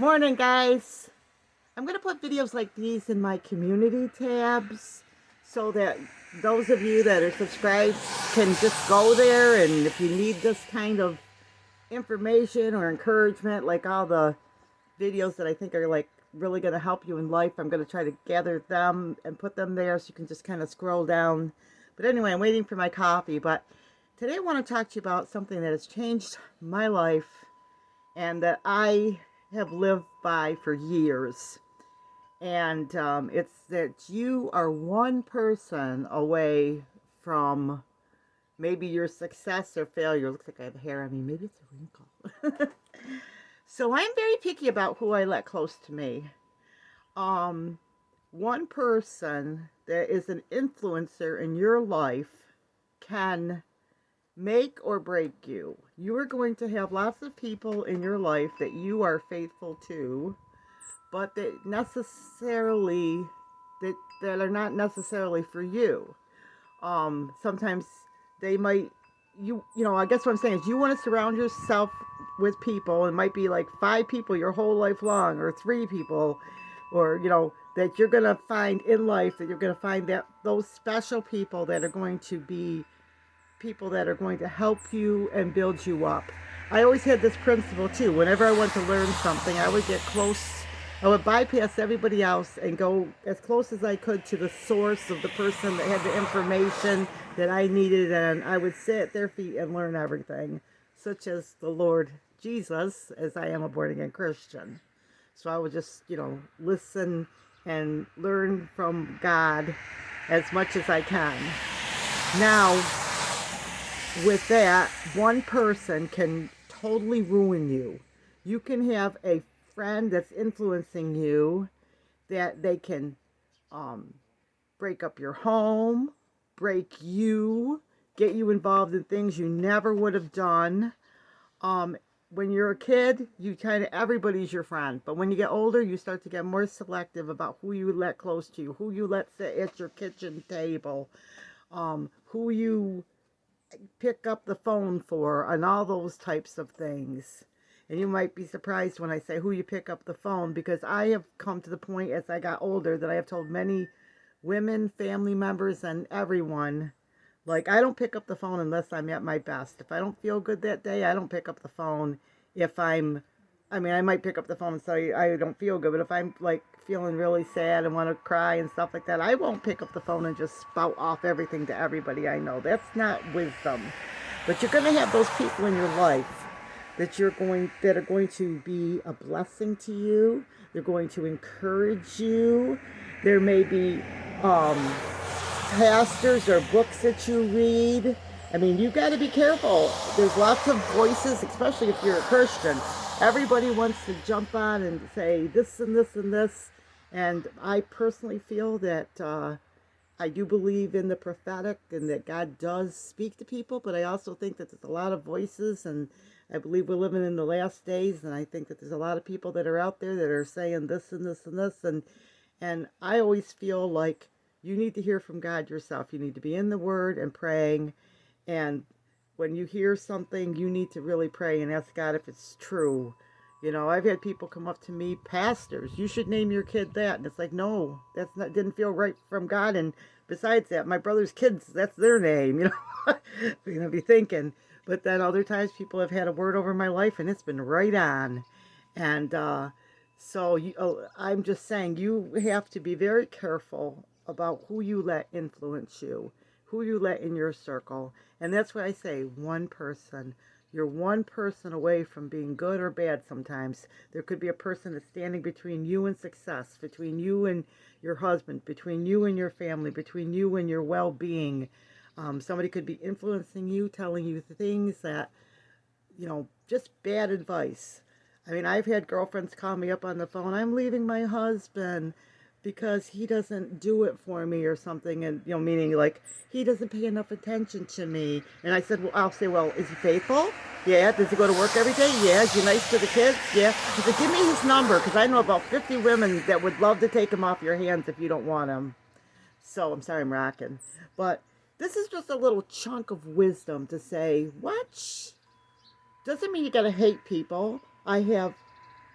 Morning, guys. I'm going to put videos like these in my community tabs so that those of you that are subscribed can just go there. And if you need this kind of information or encouragement, like all the videos that I think are like really going to help you in life, I'm going to try to gather them and put them there so you can just kind of scroll down. But anyway, I'm waiting for my coffee. But today I want to talk to you about something that has changed my life and that I have lived by for years. And it's that you are one person away from maybe your success or failure. Looks like I have hair on me. Maybe it's a wrinkle. So I'm very picky about who I let close to me. Um, One person that is an influencer in your life can make or break you. You are going to have lots of people in your life that you are faithful to, but that are not necessarily for you. Sometimes they might I guess what I'm saying is you want to surround yourself with people. It might be like 5 people your whole life long, or 3 people, or that you're gonna find in life, that you're gonna find that those special people that are going to be people that are going to help you and build you up. I always had this principle too. Whenever I went to learn something, I would get close. I would bypass everybody else and go as close as I could to the source of the person that had the information that I needed, and I would sit at their feet and learn everything, such as the Lord Jesus, as I am a born again Christian. So I would just, listen and learn from God as much as I can. Now, with that, one person can totally ruin you. You can have a friend that's influencing you that they can um, break up your home, break you, get you involved in things you never would have done. Um, when you're a kid, you kind of everybody's your friend, but when you get older, you start to get more selective about who you let close to you, who you let sit at your kitchen table, who you pick up the phone for, and all those types of things. And you might be surprised when I say who you pick up the phone, because I have come to the point as I got older that I have told many women, family members, and everyone, like, I don't pick up the phone unless I'm at my best. If I don't feel good that day, I don't pick up the phone. If I'm, I mean, I might pick up the phone and say I don't feel good, but if I'm like feeling really sad and want to cry and stuff like that, I won't pick up the phone and just spout off everything to everybody I know. That's not wisdom. But you're going to have those people in your life that are going to be a blessing to you. They're going to encourage you. There may be pastors or books that you read. I mean, you got to be careful. There's lots of voices, especially if you're a Christian. Everybody wants to jump on and say this and this and this. And I personally feel that I do believe in the prophetic and that God does speak to people, but I also think that there's a lot of voices, and I believe we're living in the last days, and I think that there's a lot of people that are out there that are saying this and this and this, and I always feel like you need to hear from God yourself. You need to be in the Word and praying, and when you hear something, you need to really pray and ask God if it's true. I've had people come up to me, pastors, you should name your kid that. And it's like, no, didn't feel right from God. And besides that, my brother's kids, that's their name, be thinking. But then other times people have had a word over my life and it's been right on. And I'm just saying, you have to be very careful about who you let influence you, who you let in your circle. And that's why I say one person. You're one person away from being good or bad sometimes. There could be a person that's standing between you and success, between you and your husband, between you and your family, between you and your well-being. Somebody could be influencing you, telling you things that, just bad advice. I mean, I've had girlfriends call me up on the phone, I'm leaving my husband because he doesn't do it for me or something, and meaning like he doesn't pay enough attention to me. And I said, well, I'll say, well, is he faithful? Yeah. Does he go to work every day? Yeah. Is he nice to the kids? Yeah. I said, give me his number, because I know about 50 women that would love to take him off your hands if you don't want him. So I'm sorry I'm rocking, but this is just a little chunk of wisdom to say, what? Doesn't mean you gotta hate people. I have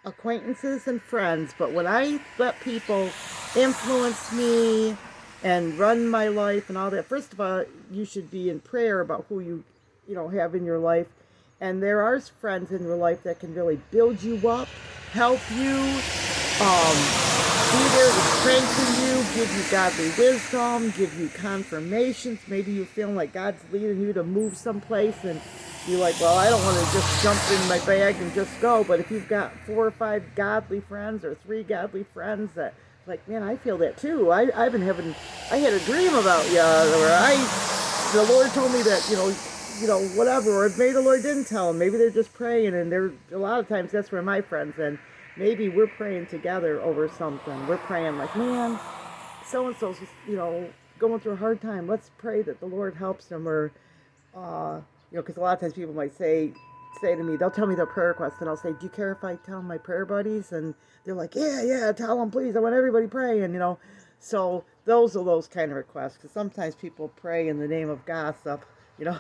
acquaintances and friends, but when I let people influence me and run my life and all that, first of all, you should be in prayer about who you have in your life. And there are friends in your life that can really build you up, help you, be there to strengthen you, give you godly wisdom, give you confirmations. Maybe you're feeling like God's leading you to move someplace and you're like, well, I don't want to just jump in my bag and just go. But if you've got 4 or 5 godly friends or 3 godly friends that, like, man, I feel that too. I had a dream about you, or the Lord told me that, whatever, or maybe the Lord didn't tell them. Maybe they're just praying, and they're, a lot of times that's where my friends, and maybe we're praying together over something. We're praying like, man, so-and-so's, going through a hard time. Let's pray that the Lord helps them, or, because a lot of times people might say to me, they'll tell me their prayer requests, and I'll say, do you care if I tell my prayer buddies? And they're like, yeah, tell them, please. I want everybody praying, So those are those kind of requests, because sometimes people pray in the name of gossip, and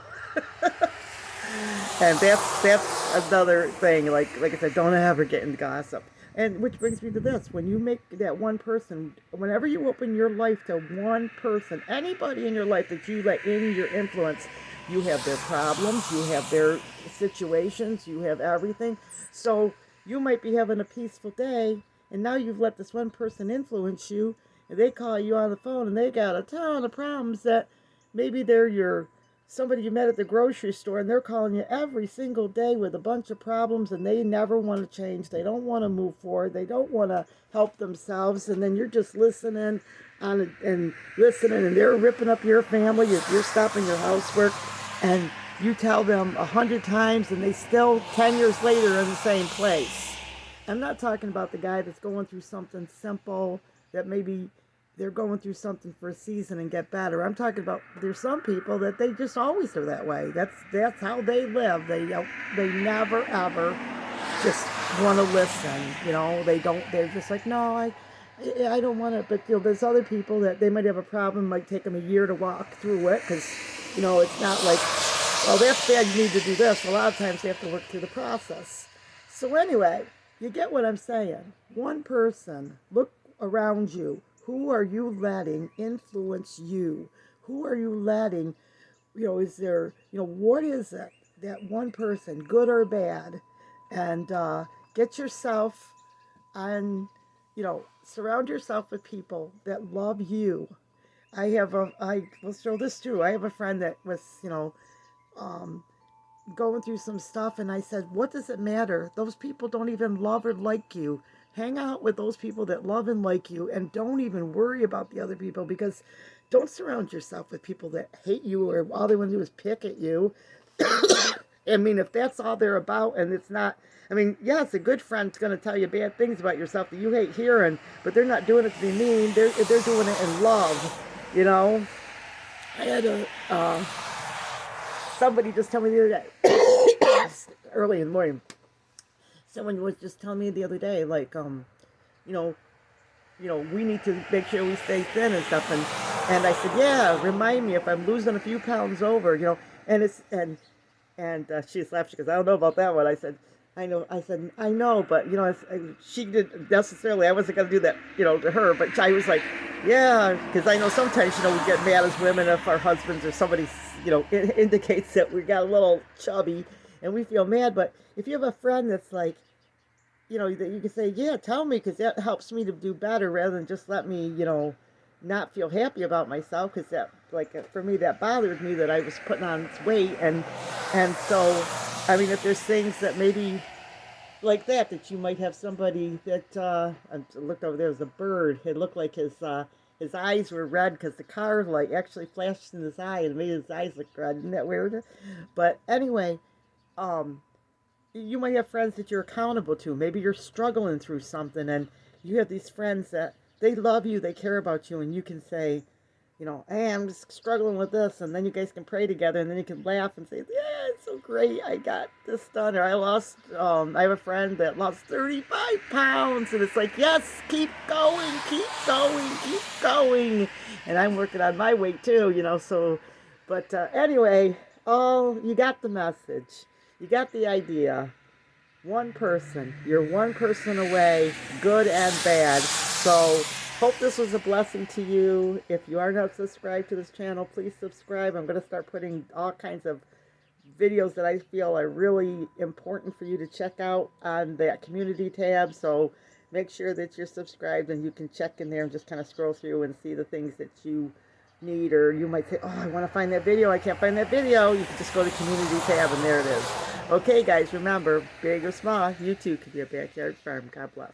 that's another thing. Like I said, don't ever get into gossip. And which brings me to this: when you make that one person, whenever you open your life to one person, anybody in your life that you let in your influence, you have their problems, you have their situations, you have everything. So you might be having a peaceful day, and now you've let this one person influence you, and they call you on the phone, and they got a ton of problems that maybe they're somebody you met at the grocery store, and they're calling you every single day with a bunch of problems, and they never want to change. They don't want to move forward. They don't want to help themselves. And then you're just listening and listening, and they're ripping up your family. You're stopping your housework, and you tell them 100 times, and they still 10 years later in the same place. I'm not talking about the guy that's going through something simple that maybe they're going through something for a season and get better. I'm talking about, there's some people that they just always are that way. That's how they live. They never ever just want to listen. They don't. They're just like, no, I don't want to. But there's other people that they might have a problem. Might take them a year to walk through it, because it's not like, well, that's bad, you need to do this. A lot of times they have to work through the process. So anyway, you get what I'm saying. One person, look around you. Who are you letting influence you? Who are you letting, is there, what is it, that one person, good or bad? And get yourself on, surround yourself with people that love you. Let's throw this too. I have a friend that was, um, going through some stuff, and I said, what does it matter? Those people don't even love or like you. Hang out with those people that love and like you, and don't even worry about the other people, because don't surround yourself with people that hate you, or all they want to do is pick at you. I mean, if that's all they're about, and it's not, I mean, yes, a good friend's going to tell you bad things about yourself that you hate hearing, but they're not doing it to be mean. They're doing it in love. I had somebody just tell me the other day, early in the morning, someone was just telling me the other day, like, we need to make sure we stay thin and stuff. And I said, yeah, remind me if I'm losing a few pounds over, and it's, and she just laughed. She goes, I don't know about that one. I said, I know. I said, I know, but, she didn't necessarily, I wasn't going to do that, to her, but I was like, yeah, because I know sometimes, we get mad as women if our husbands or somebody, it indicates that we got a little chubby and we feel mad. But if you have a friend that's like, that you can say, yeah, tell me, because that helps me to do better, rather than just let me, not feel happy about myself, because that, like, for me, that bothered me that I was putting on weight. And so, I mean, if there's things that maybe like that you might have somebody that, I looked over there, was a bird. It looked like his eyes were red because the car light actually flashed in his eye and made his eyes look red. Isn't that weird? But anyway, you might have friends that you're accountable to. Maybe you're struggling through something, and you have these friends that they love you, they care about you, and you can say, hey, I'm just struggling with this, and then you guys can pray together, and then you can laugh and say, yeah, it's so great, I got this done, or I have a friend that lost 35 pounds, and it's like, yes, keep going, keep going, keep going, and I'm working on my weight too, so, but anyway, you got the message, you got the idea. One person. You're one person away, good and bad. So hope this was a blessing to you. If you are not subscribed to this channel, please subscribe. I'm going to start putting all kinds of videos that I feel are really important for you to check out on that community tab. So make sure that you're subscribed, and you can check in there and just kind of scroll through and see the things that you need. Or you might say, oh, I want to find that video, I can't find that video. You can just go to the community tab and there it is. Okay guys, remember, big or small, you too can be a backyard farm. God bless.